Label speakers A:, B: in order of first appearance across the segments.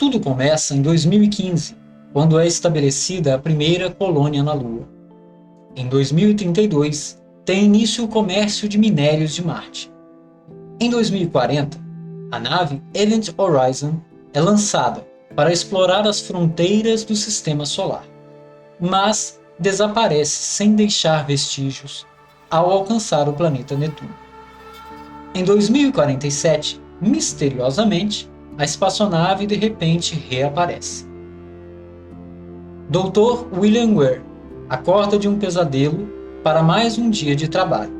A: Tudo começa em 2015, quando é estabelecida a primeira colônia na Lua. Em 2032, tem início o comércio de minérios de Marte. Em 2040, a nave Event Horizon é lançada para explorar as fronteiras do Sistema Solar, mas desaparece sem deixar vestígios ao alcançar o planeta Netuno. Em 2047, misteriosamente, a espaçonave de repente reaparece. Dr. William Ware acorda de um pesadelo para mais um dia de trabalho.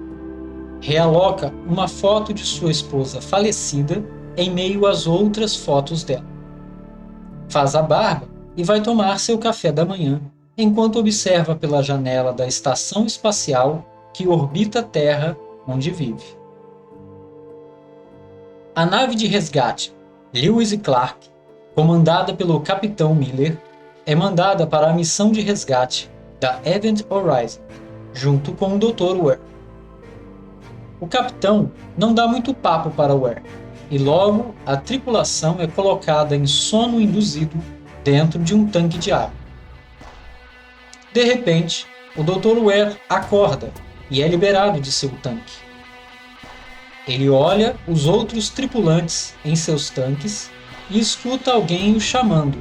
A: Realoca uma foto de sua esposa falecida em meio às outras fotos dela. Faz a barba e vai tomar seu café da manhã, enquanto observa pela janela da estação espacial que orbita a Terra, onde vive. A nave de resgate Lewis e Clark, comandada pelo Capitão Miller, é mandada para a missão de resgate da Event Horizon, junto com o Dr. Ware. O capitão não dá muito papo para Ware, e logo a tripulação é colocada em sono induzido dentro de um tanque de água. De repente, o Dr. Ware acorda e é liberado de seu tanque. Ele olha os outros tripulantes em seus tanques e escuta alguém o chamando.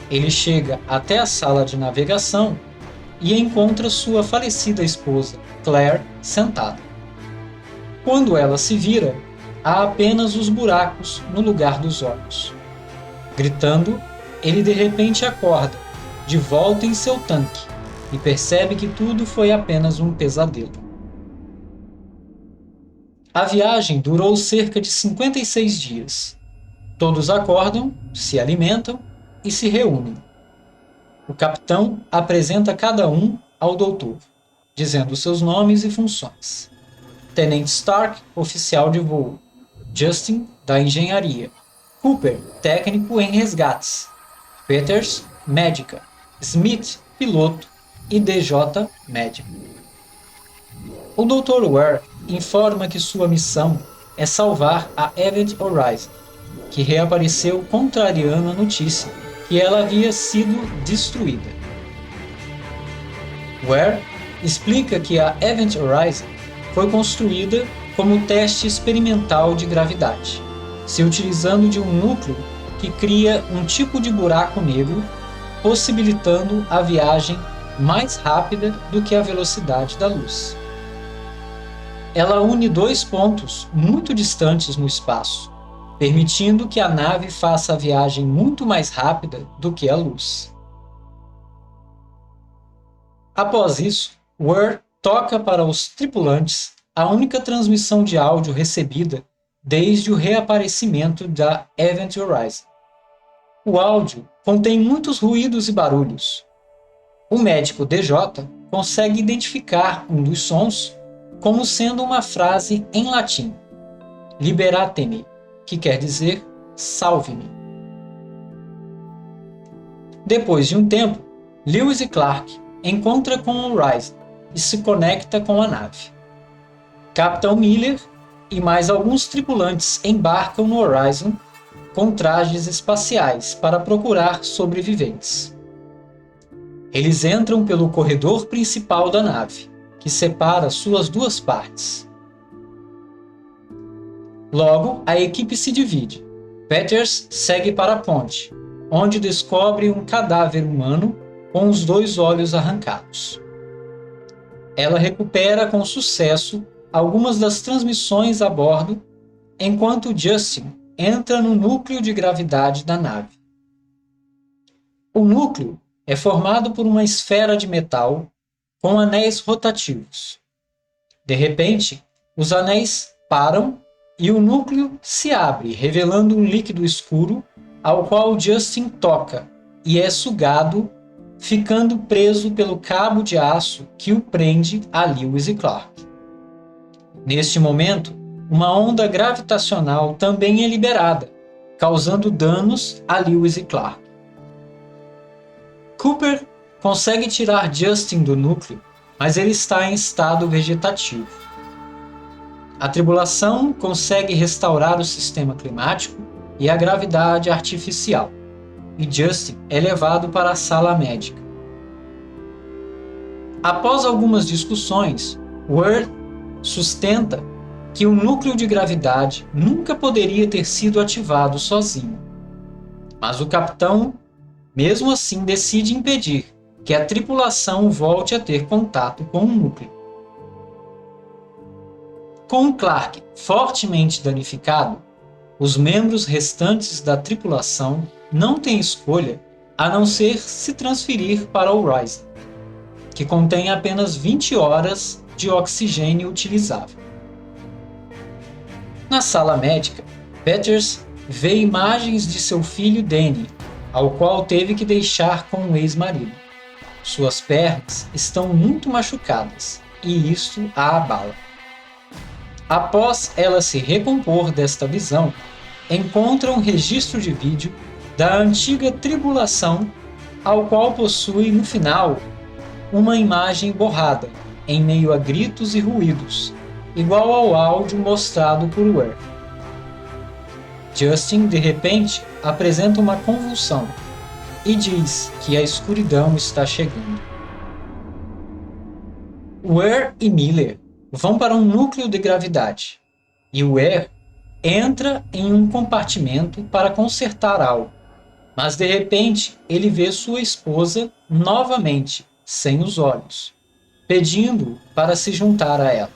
A: Ele chega até a sala de navegação e encontra sua falecida esposa, Claire, sentada. Quando ela se vira, há apenas os buracos no lugar dos olhos. Gritando, ele de repente acorda, de volta em seu tanque, e percebe que tudo foi apenas um pesadelo. A viagem durou cerca de 56 dias. Todos acordam, se alimentam e se reúnem. O capitão apresenta cada um ao doutor, dizendo seus nomes e funções. Tenente Stark, oficial de voo. Justin, da engenharia. Cooper, técnico em resgates. Peters, médica. Smith, piloto. E DJ, médico. O Dr. Ware informa que sua missão é salvar a Event Horizon, que reapareceu contrariando a notícia que ela havia sido destruída. Ware explica que a Event Horizon foi construída como teste experimental de gravidade, se utilizando de um núcleo que cria um tipo de buraco negro, possibilitando a viagem mais rápida do que a velocidade da luz. Ela une dois pontos muito distantes no espaço, permitindo que a nave faça a viagem muito mais rápida do que a luz. Após isso, Ware toca para os tripulantes a única transmissão de áudio recebida desde o reaparecimento da Event Horizon. O áudio contém muitos ruídos e barulhos. O médico DJ consegue identificar um dos sons como sendo uma frase em latim, liberate-me, que quer dizer salve-me. Depois de um tempo, Lewis e Clark encontram com o Horizon e se conecta com a nave. Capitão Miller e mais alguns tripulantes embarcam no Horizon com trajes espaciais para procurar sobreviventes. Eles entram pelo corredor principal da nave, que separa suas duas partes. Logo, a equipe se divide. Peters segue para a ponte, onde descobre um cadáver humano com os dois olhos arrancados. Ela recupera com sucesso algumas das transmissões a bordo, enquanto Justin entra no núcleo de gravidade da nave. O núcleo é formado por uma esfera de metal com anéis rotativos. De repente, os anéis param e o núcleo se abre, revelando um líquido escuro ao qual Justin toca e é sugado, ficando preso pelo cabo de aço que o prende a Lewis e Clark. Neste momento, uma onda gravitacional também é liberada, causando danos a Lewis e Clark. Cooper consegue tirar Justin do núcleo, mas ele está em estado vegetativo. A tripulação consegue restaurar o sistema climático e a gravidade artificial, e Justin é levado para a sala médica. Após algumas discussões, Worth sustenta que o núcleo de gravidade nunca poderia ter sido ativado sozinho. Mas o capitão, mesmo assim, decide impedir que a tripulação volte a ter contato com o núcleo. Com o Clark fortemente danificado, os membros restantes da tripulação não têm escolha a não ser se transferir para o Horizon, que contém apenas 20 horas de oxigênio utilizável. Na sala médica, Peters vê imagens de seu filho Danny, ao qual teve que deixar com o ex-marido. Suas pernas estão muito machucadas e isto a abala. Após ela se recompor desta visão, encontra um registro de vídeo da antiga tribulação, ao qual possui no final uma imagem borrada, em meio a gritos e ruídos, igual ao áudio mostrado por Worth. Justin, de repente, apresenta uma convulsão e diz que a escuridão está chegando. Worth e Miller vão para um núcleo de gravidade, e Worth entra em um compartimento para consertar algo, mas de repente ele vê sua esposa novamente, sem os olhos, pedindo para se juntar a ela.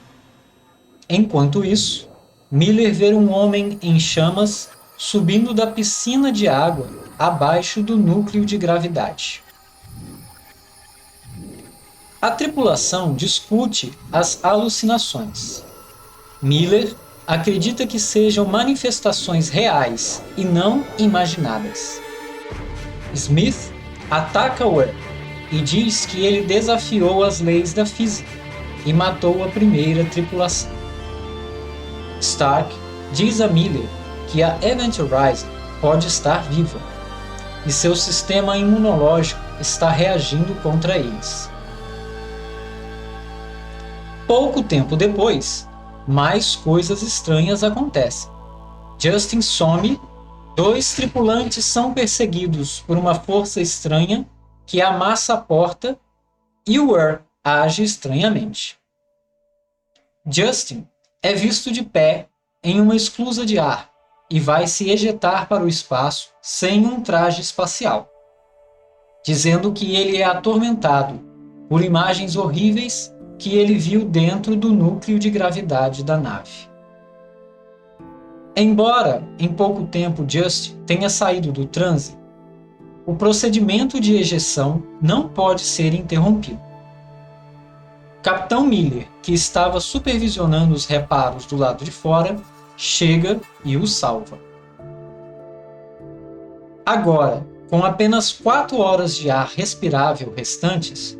A: Enquanto isso, Miller vê um homem em chamas subindo da piscina de água abaixo do núcleo de gravidade. A tripulação discute as alucinações. Miller acredita que sejam manifestações reais e não imaginadas. Smith ataca Worth e diz que ele desafiou as leis da física e matou a primeira tripulação. Stark diz a Miller que a Event Horizon pode estar viva e seu sistema imunológico está reagindo contra eles. Pouco tempo depois, mais coisas estranhas acontecem. Justin some, 2 tripulantes são perseguidos por uma força estranha que amassa a porta e Worth age estranhamente. Justin é visto de pé em uma esclusa de ar e vai se ejetar para o espaço sem um traje espacial, dizendo que ele é atormentado por imagens horríveis que ele viu dentro do núcleo de gravidade da nave. Embora em pouco tempo Justin tenha saído do transe, o procedimento de ejeção não pode ser interrompido. Capitão Miller, que estava supervisionando os reparos do lado de fora, chega e o salva. Agora, com apenas 4 horas de ar respirável restantes,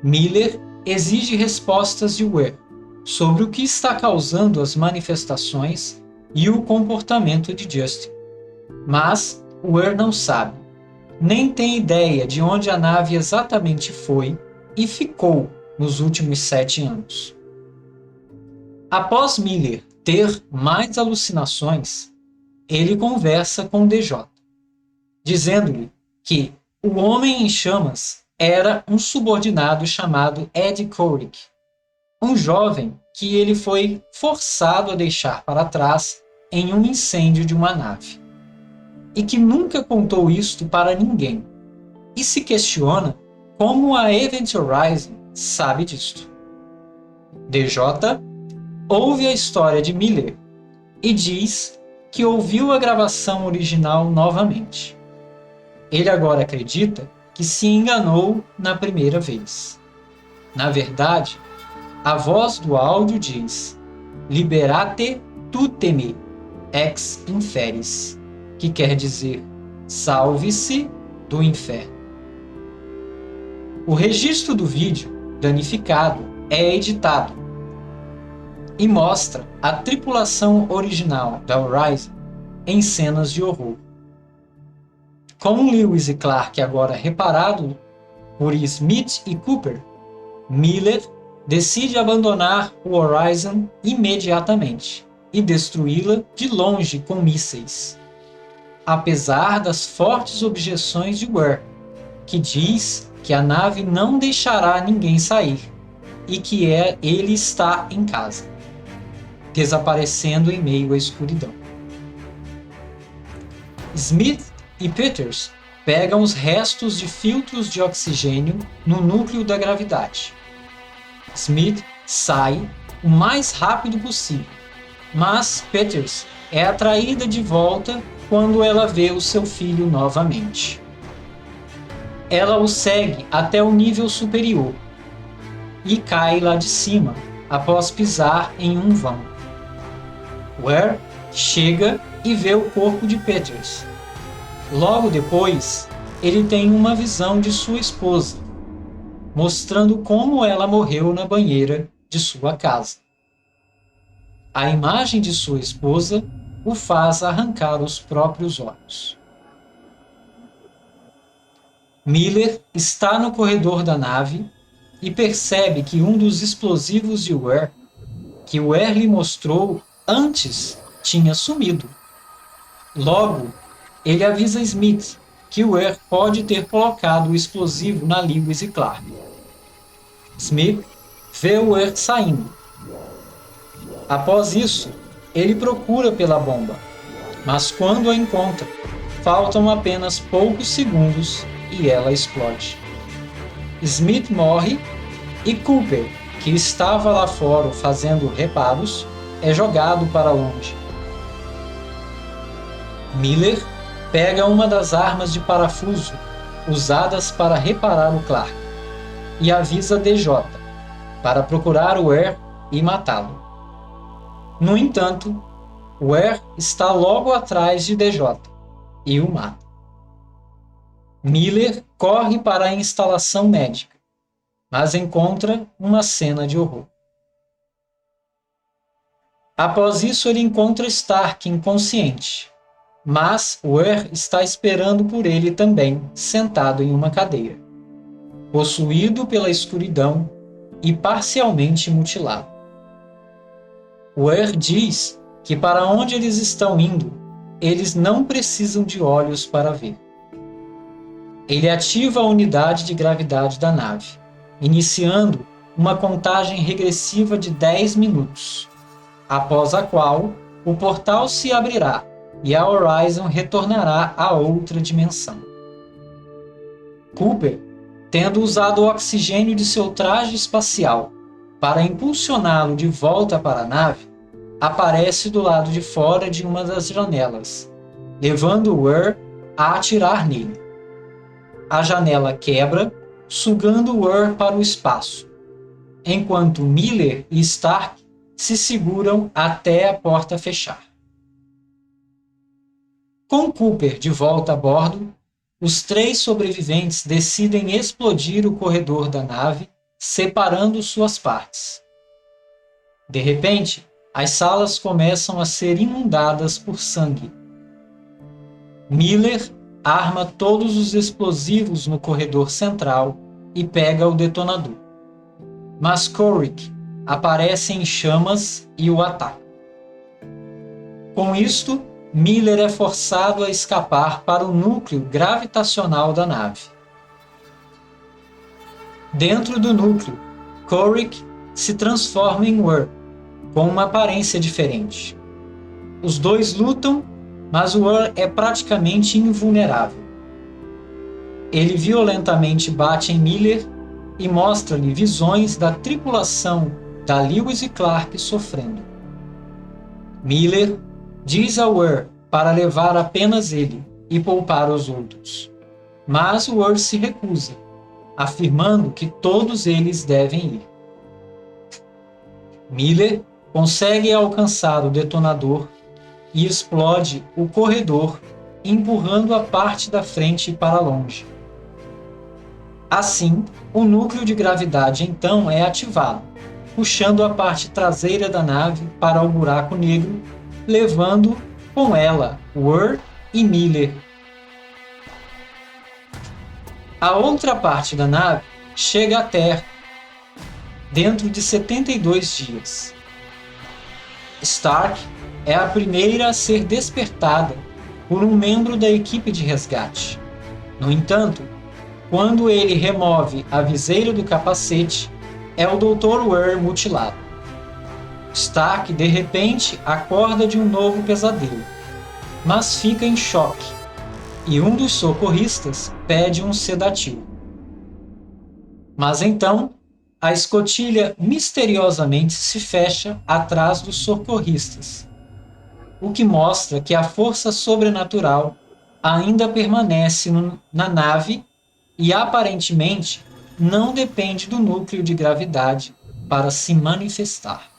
A: Miller exige respostas de Worth sobre o que está causando as manifestações e o comportamento de Justin. Mas Worth não sabe, nem tem ideia de onde a nave exatamente foi e ficou nos últimos 7 anos. Após Miller ter mais alucinações, ele conversa com DJ, dizendo-lhe que o Homem em Chamas era um subordinado chamado Ed Kourick, um jovem que ele foi forçado a deixar para trás em um incêndio de uma nave, e que nunca contou isto para ninguém, e se questiona como a Event Horizon sabe disto. DJ ouve a história de Miller e diz que ouviu a gravação original novamente. Ele agora acredita que se enganou na primeira vez. Na verdade, a voz do áudio diz: Liberate tuteme ex inferis, que quer dizer salve-se do inferno. O registro do vídeo danificado é editado e mostra a tripulação original da Horizon em cenas de horror. Com Lewis e Clark agora reparado por Smith e Cooper, Miller decide abandonar o Horizon imediatamente e destruí-la de longe com mísseis. apesar das fortes objeções de Weir, que diz que a nave não deixará ninguém sair e que ele está em casa, desaparecendo em meio à escuridão. Smith e Peters pegam os restos de filtros de oxigênio no núcleo da gravidade. Smith sai o mais rápido possível, mas Peters é atraída de volta quando ela vê o seu filho novamente. Ela o segue até o nível superior e cai lá de cima após pisar em um vão. Weir chega e vê o corpo de Peters. Logo depois, ele tem uma visão de sua esposa, mostrando como ela morreu na banheira de sua casa. A imagem de sua esposa o faz arrancar os próprios olhos. Miller está no corredor da nave e percebe que um dos explosivos de Weir, que Weir lhe mostrou antes, tinha sumido. Logo, ele avisa Smith que Weir pode ter colocado o explosivo na Lewis e Clark. Smith vê Weir saindo. Após isso, ele procura pela bomba, mas quando a encontra, faltam apenas poucos segundos e ela explode. Smith morre e Cooper, que estava lá fora fazendo reparos, é jogado para longe. Miller pega uma das armas de parafuso usadas para reparar o Clark e avisa DJ para procurar Weir e matá-lo. No entanto, Weir está logo atrás de DJ e o mata. Miller corre para a instalação médica, mas encontra uma cena de horror. Após isso, ele encontra Stark inconsciente, mas Weir está esperando por ele também, sentado em uma cadeira, possuído pela escuridão e parcialmente mutilado. Weir diz que para onde eles estão indo, eles não precisam de olhos para ver. Ele ativa a unidade de gravidade da nave, iniciando uma contagem regressiva de 10 minutos, após a qual o portal se abrirá e a Horizon retornará a outra dimensão. Cooper, tendo usado o oxigênio de seu traje espacial para impulsioná-lo de volta para a nave, aparece do lado de fora de uma das janelas, levando Weir a atirar nele. A janela quebra, sugando Weir para o espaço, enquanto Miller e Stark se seguram até a porta fechar. Com Cooper de volta a bordo, os 3 sobreviventes decidem explodir o corredor da nave, separando suas partes. De repente, as salas começam a ser inundadas por sangue. Miller arma todos os explosivos no corredor central e pega o detonador. Mas Korik aparece em chamas e o ataca. Com isto, Miller é forçado a escapar para o núcleo gravitacional da nave. Dentro do núcleo, Korik se transforma em Weir, com uma aparência diferente. Os dois lutam, mas Weir é praticamente invulnerável. Ele violentamente bate em Miller e mostra-lhe visões da tripulação da Lewis e Clark sofrendo. Miller diz a Weir para levar apenas ele e poupar os outros, mas Weir se recusa, afirmando que todos eles devem ir. Miller consegue alcançar o detonador e explode o corredor, empurrando a parte da frente para longe. Assim, o núcleo de gravidade então é ativado, puxando a parte traseira da nave para o buraco negro, levando com ela Weir e Miller. A outra parte da nave chega à Terra dentro de 72 dias. Stark é a primeira a ser despertada por um membro da equipe de resgate. No entanto, quando ele remove a viseira do capacete, é o Dr. Weir mutilado. Stark, de repente, acorda de um novo pesadelo, mas fica em choque, e um dos socorristas pede um sedativo. Mas então, a escotilha misteriosamente se fecha atrás dos socorristas, o que mostra que a força sobrenatural ainda permanece na nave e aparentemente não depende do núcleo de gravidade para se manifestar.